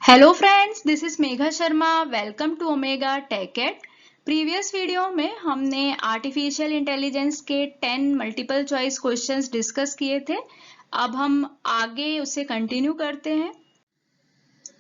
Hello friends, this is Megha Sharma. Welcome to Omega Tech Ed. Previous video में हमने artificial intelligence के 10 multiple choice questions discuss किए थे। अब हम आगे उसे कंटिन्यू करते हैं।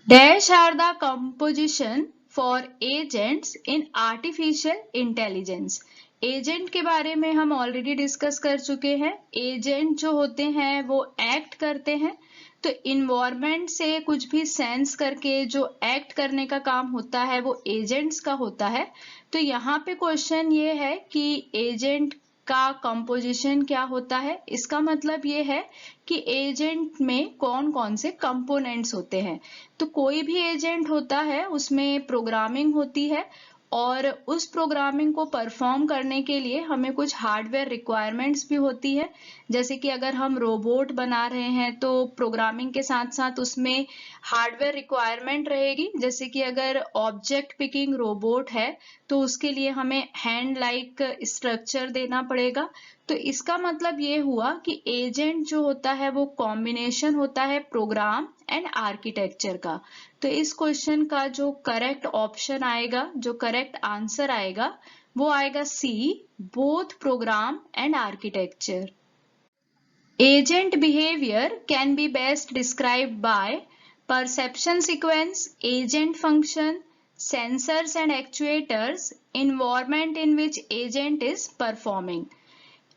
Dash are the composition for agents in artificial intelligence. Agent के बारे में हम ऑलरेडी डिस्कस कर चुके हैं। एजेंट जो होते हैं वो एक्ट करते हैं, तो इन्वायरमेंट से कुछ भी सेंस करके जो एक्ट करने का काम होता है वो एजेंट्स का होता है। तो यहाँ पे क्वेश्चन ये है कि एजेंट का कंपोजिशन क्या होता है। इसका मतलब ये है कि एजेंट में कौन कौन से कंपोनेंट्स होते हैं। तो कोई भी एजेंट होता है उसमें प्रोग्रामिंग होती है, और उस प्रोग्रामिंग को परफॉर्म करने के लिए हमें कुछ हार्डवेयर रिक्वायरमेंट्स भी होती है। जैसे कि अगर हम रोबोट बना रहे हैं तो प्रोग्रामिंग के साथ साथ उसमें हार्डवेयर रिक्वायरमेंट रहेगी। जैसे कि अगर ऑब्जेक्ट पिकिंग रोबोट है तो उसके लिए हमें हैंड लाइक स्ट्रक्चर देना पड़ेगा। तो इसका मतलब ये हुआ कि एजेंट जो होता है वो कॉम्बिनेशन होता है प्रोग्राम एंड आर्किटेक्चर का। तो इस क्वेश्चन का जो करेक्ट ऑप्शन आएगा, जो करेक्ट आंसर आएगा, वो आएगा C, both program and architecture. Agent behavior can be best described by perception sequence, agent function, sensors and actuators, environment in which agent is performing.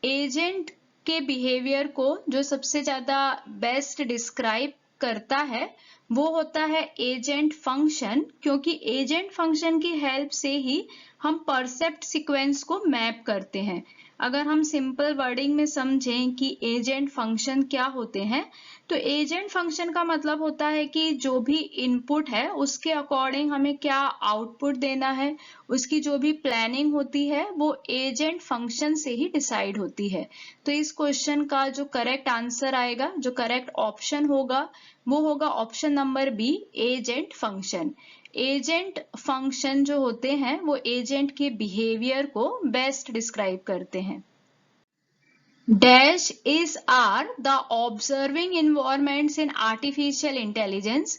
Agent के behaviour को जो सबसे ज्यादा बेस्ट डिस्क्राइब करता है वो होता है एजेंट फंक्शन, क्योंकि एजेंट फंक्शन की हेल्प से ही हम परसेप्ट सीक्वेंस को मैप करते हैं। अगर हम सिंपल वर्डिंग में समझें कि एजेंट फंक्शन क्या होते हैं, तो एजेंट फंक्शन का मतलब होता है कि जो भी इनपुट है उसके अकॉर्डिंग हमें क्या आउटपुट देना है, उसकी जो भी प्लानिंग होती है वो एजेंट फंक्शन से ही डिसाइड होती है। तो इस क्वेश्चन का जो करेक्ट आंसर आएगा, जो करेक्ट ऑप्शन होगा, वो होगा option number B, agent function. Agent function जो होते हैं वो एजेंट के बिहेवियर को बेस्ट डिस्क्राइब करते हैं। Dash is are the observing environments in artificial intelligence,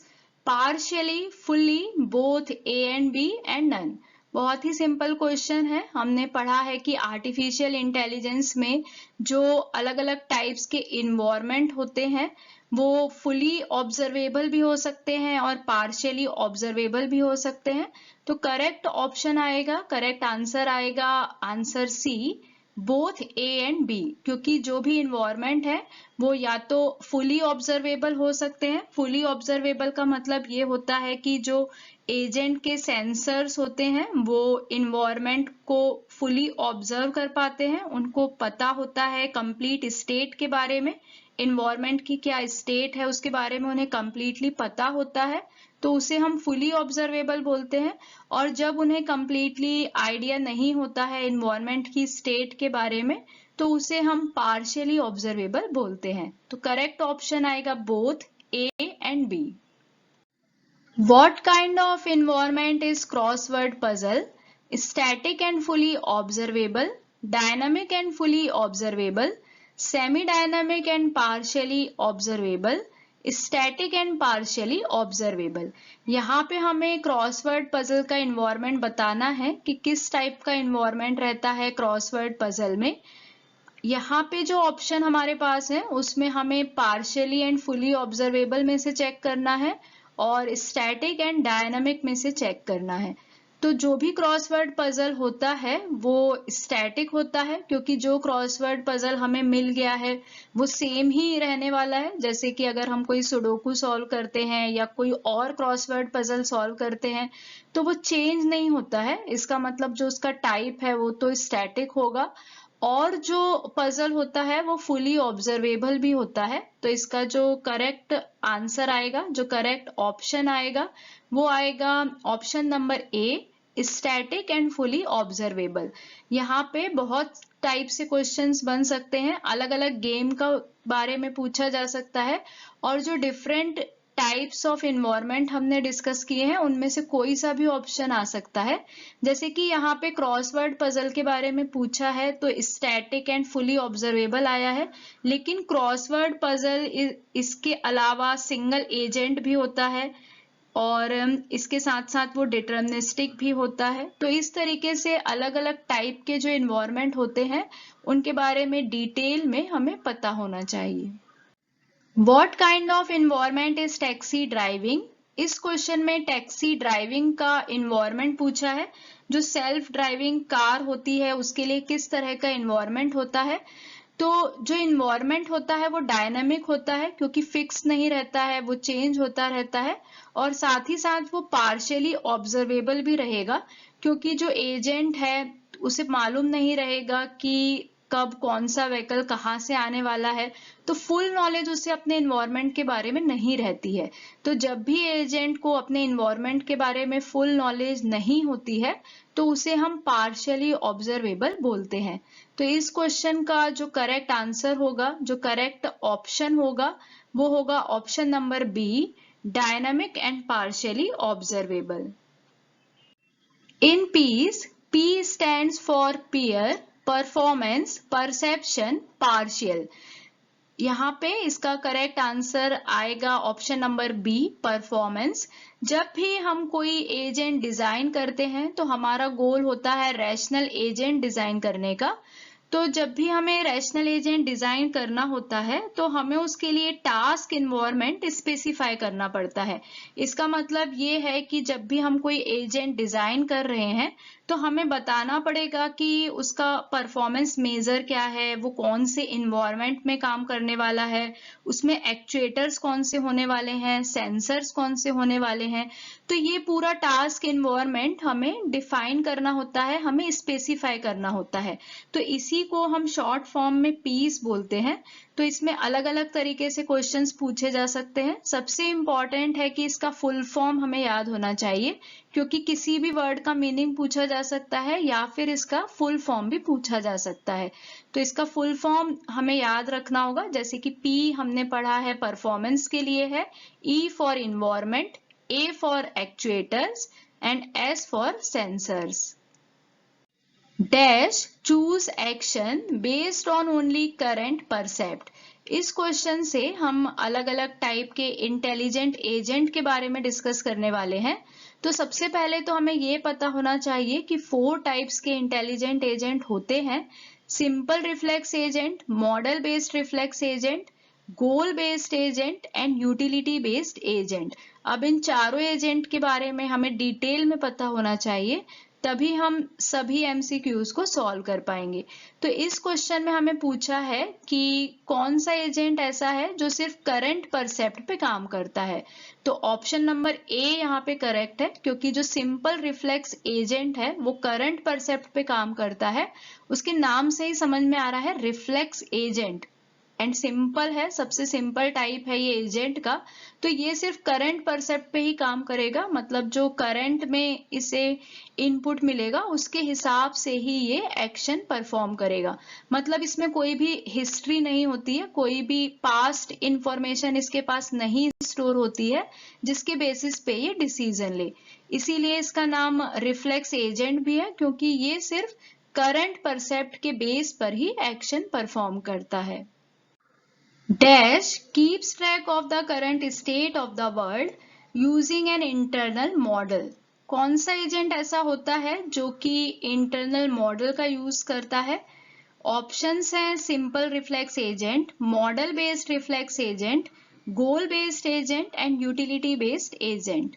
partially, fully, both A and B and none। बहुत ही सिंपल क्वेश्चन है। हमने पढ़ा है कि आर्टिफिशियल इंटेलिजेंस में जो अलग अलग टाइप्स के इन्वायरमेंट होते हैं वो फुली ऑब्जर्वेबल भी हो सकते हैं और पार्शियली ऑब्जर्वेबल भी हो सकते हैं। तो करेक्ट ऑप्शन आएगा, करेक्ट आंसर आएगा answer C, both A and B. क्योंकि जो भी इन्वायरमेंट है वो या तो फुली ऑब्जर्वेबल हो सकते हैं। फुली ऑब्जर्वेबल का मतलब ये होता है कि जो एजेंट के सेंसर्स होते हैं वो इन्वायरमेंट को फुली ऑब्जर्व कर पाते हैं, उनको पता होता है कंप्लीट स्टेट के बारे में, इन्वायरमेंट की क्या स्टेट है उसके बारे में उन्हें कंप्लीटली पता होता है, तो उसे हम फुली ऑब्जर्वेबल बोलते हैं। और जब उन्हें कंप्लीटली आइडिया नहीं होता है इन्वायरमेंट की स्टेट के बारे में, तो उसे हम पार्शियली ऑब्जर्वेबल बोलते हैं। तो करेक्ट ऑप्शन आएगा both A and B. What kind of environment is crossword puzzle? Static and fully observable, dynamic and fully observable, semi-dynamic and partially observable, static and partially observable. यहाँ पे हमें crossword puzzle का environment बताना है कि किस type का environment रहता है क्रॉसवर्ड पजल में। यहाँ पे जो ऑप्शन हमारे पास है उसमें हमें पार्शियली एंड फुली ऑब्जर्वेबल में से चेक करना है और स्टैटिक एंड डायनामिक में से चेक करना है। तो जो भी क्रॉसवर्ड पजल होता है वो स्टैटिक होता है, क्योंकि जो क्रॉसवर्ड पजल हमें मिल गया है वो सेम ही रहने वाला है। जैसे कि अगर हम कोई सुडोकू सॉल्व करते हैं या कोई और क्रॉसवर्ड पजल सॉल्व करते हैं तो वो चेंज नहीं होता है। इसका मतलब जो उसका टाइप है वो तो स्टैटिक होगा, और जो पजल होता है वो फुली ऑब्जर्वेबल भी होता है। तो इसका जो करेक्ट आंसर आएगा, जो करेक्ट ऑप्शन आएगा, वो आएगा option number A, static and fully observable. यहाँ पे बहुत टाइप से क्वेश्चंस बन सकते हैं, अलग अलग गेम का बारे में पूछा जा सकता है, और जो डिफरेंट टाइप्स ऑफ इन्वायरमेंट हमने डिस्कस किए हैं उनमें से कोई सा भी ऑप्शन आ सकता है। जैसे कि यहाँ पे क्रॉसवर्ड पजल के बारे में पूछा है तो स्टैटिक एंड फुली ऑब्जर्वेबल आया है, लेकिन क्रॉसवर्ड पजल इसके अलावा सिंगल एजेंट भी होता है, और इसके साथ साथ वो डिटर्मिनिस्टिक भी होता है। तो इस तरीके से अलग अलग टाइप के जो इन्वायरमेंट होते हैं उनके बारे में डिटेल में हमें पता होना चाहिए। What kind of environment is taxi driving? इस क्वेश्चन में टैक्सी ड्राइविंग का इन्वायरमेंट पूछा है। जो सेल्फ ड्राइविंग कार होती है उसके लिए किस तरह का इन्वायरमेंट होता है। तो जो इन्वायरमेंट होता है वो डायनामिक होता है, क्योंकि फिक्स नहीं रहता है, वो चेंज होता रहता है। और साथ ही साथ वो पार्शियली ऑब्जर्वेबल भी रहेगा, क्योंकि जो एजेंट है उसे मालूम नहीं रहेगा कि कब कौन सा व्हीकल कहाँ से आने वाला है। तो फुल नॉलेज उसे अपने इन्वायरमेंट के बारे में नहीं रहती है। तो जब भी एजेंट को अपने इन्वायरमेंट के बारे में फुल नॉलेज नहीं होती है तो उसे हम पार्शियली ऑब्जर्वेबल बोलते हैं। तो इस क्वेश्चन का जो करेक्ट आंसर होगा, जो करेक्ट ऑप्शन होगा, वो होगा option number B, dynamic and partially observable. In PEAS, P stands for peer, performance, perception, partial. यहाँ पे इसका करेक्ट आंसर आएगा ऑप्शन नंबर बी, परफॉर्मेंस। जब भी हम कोई एजेंट डिजाइन करते हैं तो हमारा गोल होता है रैशनल एजेंट डिजाइन करने का। तो जब भी हमें रैशनल एजेंट डिजाइन करना होता है तो हमें उसके लिए टास्क इन्वायरमेंट स्पेसिफाई करना पड़ता है। इसका मतलब ये है कि जब भी हम कोई एजेंट डिजाइन कर रहे हैं तो हमें बताना पड़ेगा कि उसका परफॉर्मेंस मेजर क्या है, वो कौन से इन्वायरमेंट में काम करने वाला है, उसमें एक्चुएटर्स कौन से होने वाले हैं, सेंसर्स कौन से होने वाले हैं। तो ये पूरा टास्क इन्वायरमेंट हमें डिफाइन करना होता है, हमें स्पेसिफाई करना होता है। तो इसी को हम शॉर्ट फॉर्म में पीस बोलते हैं। तो इसमें अलग अलग तरीके से क्वेश्चंस पूछे जा सकते हैं। सबसे इंपॉर्टेंट है कि इसका फुल फॉर्म हमें याद होना चाहिए, क्योंकि किसी भी वर्ड का मीनिंग पूछा जा सकता है या फिर इसका फुल फॉर्म भी पूछा जा सकता है। तो इसका फुल फॉर्म हमें याद रखना होगा, जैसे कि P हमने पढ़ा है परफॉर्मेंस के लिए है, E for environment, A for actuators and S for sensors. Dash choose action based on only current percept. इस क्वेश्चन से हम अलग अलग टाइप के इंटेलिजेंट एजेंट के बारे में डिस्कस करने वाले हैं। तो सबसे पहले तो हमें ये पता होना चाहिए कि 4 टाइप्स के इंटेलिजेंट एजेंट होते हैं। Simple reflex agent, model based reflex agent, goal based agent and utility based agent. अब इन चारों एजेंट के बारे में हमें डिटेल में पता होना चाहिए, तभी हम सभी एमसीक्यूज को सॉल्व कर पाएंगे। तो इस क्वेश्चन में हमें पूछा है कि कौन सा एजेंट ऐसा है जो सिर्फ करंट परसेप्ट पे काम करता है। तो ऑप्शन नंबर ए यहाँ पे करेक्ट है, क्योंकि जो सिंपल रिफ्लेक्स एजेंट है वो करंट परसेप्ट पे काम करता है। उसके नाम से ही समझ में आ रहा है रिफ्लेक्स एजेंट, एंड सिंपल है, सबसे सिंपल टाइप है ये एजेंट का। तो ये सिर्फ करंट परसेप्ट पे ही काम करेगा, मतलब जो करंट में इसे इनपुट मिलेगा उसके हिसाब से ही ये एक्शन परफॉर्म करेगा। मतलब इसमें कोई भी हिस्ट्री नहीं होती है, कोई भी पास्ट इंफॉर्मेशन इसके पास नहीं स्टोर होती है जिसके बेसिस पे ये डिसीजन ले। इसीलिए इसका नाम रिफ्लेक्स एजेंट भी है, क्योंकि ये सिर्फ करंट परसेप्ट के बेस पर ही एक्शन परफॉर्म करता है। Dash keeps track of the current state of the world using an internal model. कौन सा एजेंट ऐसा होता है जो कि इंटरनल मॉडल का यूज करता है। ऑप्शंस हैं simple reflex agent, model based reflex agent, goal based agent and utility based agent.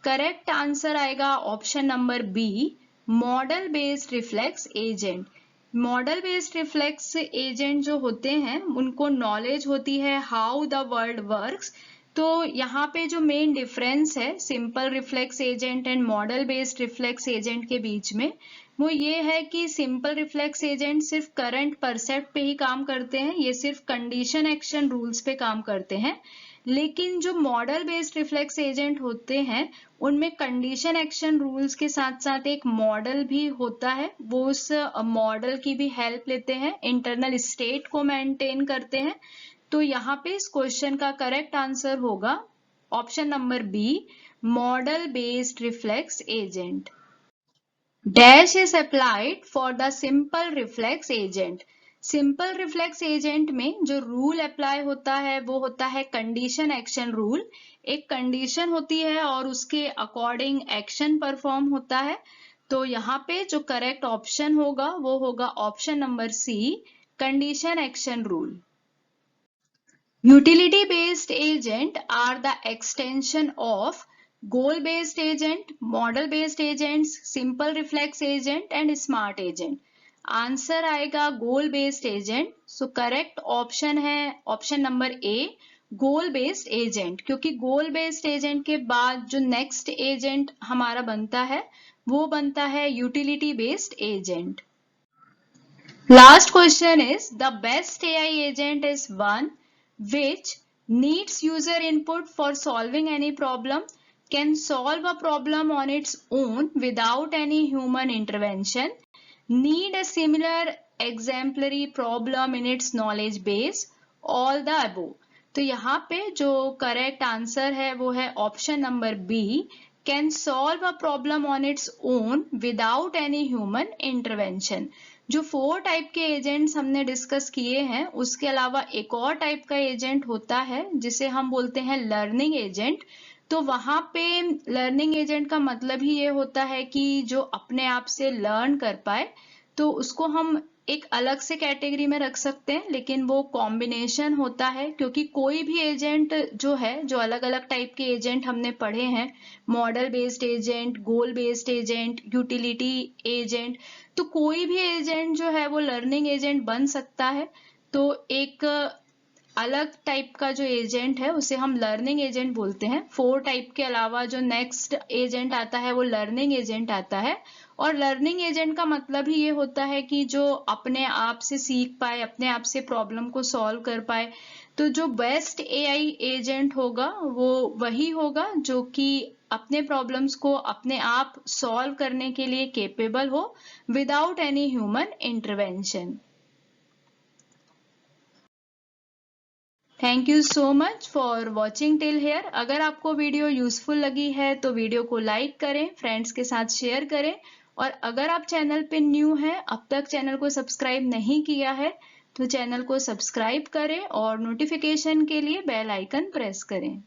Correct answer आएगा option number B, model based reflex agent. Model based reflex agent जो होते हैं उनको knowledge होती है हाउ द वर्ल्ड वर्क्स। तो यहाँ पे जो मेन डिफरेंस है simple reflex agent and model based reflex agent के बीच में, वो ये है कि सिंपल रिफ्लेक्स एजेंट सिर्फ करंट परसेप्ट पे ही काम करते हैं, ये सिर्फ कंडीशन एक्शन रूल्स पे काम करते हैं। लेकिन जो मॉडल बेस्ड रिफ्लेक्स एजेंट होते हैं उनमें कंडीशन एक्शन रूल्स के साथ साथ एक मॉडल भी होता है, वो उस मॉडल की भी हेल्प लेते हैं, इंटरनल स्टेट को मेंटेन करते हैं। तो यहाँ पे इस क्वेश्चन का करेक्ट आंसर होगा option number B, model based reflex agent. Dash is applied for the simple reflex agent. Simple reflex agent में जो रूल अप्लाई होता है वो होता है कंडीशन एक्शन रूल। एक कंडीशन होती है और उसके अकॉर्डिंग एक्शन परफॉर्म होता है। तो यहाँ पे जो करेक्ट ऑप्शन होगा वो होगा option number C, condition action rule. Utility based agent are the extension of goal based agent, model based agents, simple reflex agent and smart agent. Answer आएगा goal based agent. So correct option है option number A, goal based agent, क्योंकि goal based agent के बाद जो next agent हमारा बनता है वो बनता है utility based agent. Last question is the best AI agent is one which needs user input for solving any problem, can solve a problem on its own without any human intervention, need a similar exemplary problem in its knowledge base, all the above। तो यहाँ पे जो correct answer है वो है option number B, can solve a problem on its own without any human intervention. जो 4 type के agents हमने डिस्कस किए हैं उसके अलावा एक और टाइप का एजेंट होता है जिसे हम बोलते हैं लर्निंग एजेंट। तो वहां पे लर्निंग एजेंट का मतलब ही ये होता है कि जो अपने आप से लर्न कर पाए, तो उसको हम एक अलग से कैटेगरी में रख सकते हैं, लेकिन वो कॉम्बिनेशन होता है क्योंकि कोई भी एजेंट जो है, जो अलग अलग टाइप के एजेंट हमने पढ़े हैं, model based agent, goal based agent, utility agent, तो कोई भी एजेंट जो है वो लर्निंग एजेंट बन सकता है। तो एक अलग टाइप का जो एजेंट है उसे हम लर्निंग एजेंट बोलते हैं। 4 टाइप के अलावा जो नेक्स्ट एजेंट आता है वो लर्निंग एजेंट आता है। और लर्निंग एजेंट का मतलब ही ये होता है कि जो अपने आप से सीख पाए, अपने आप से प्रॉब्लम को सॉल्व कर पाए। तो जो बेस्ट एआई एजेंट होगा वो वही होगा जो कि अपने प्रॉब्लम्स को अपने आप सॉल्व करने के लिए केपेबल हो without any human intervention. Thank you so much for watching till here. अगर आपको वीडियो यूजफुल लगी है तो वीडियो को लाइक करें, फ्रेंड्स के साथ शेयर करें, और अगर आप चैनल पे न्यू हैं, अब तक चैनल को सब्सक्राइब नहीं किया है, तो चैनल को सब्सक्राइब करें और नोटिफिकेशन के लिए बेल आइकन प्रेस करें।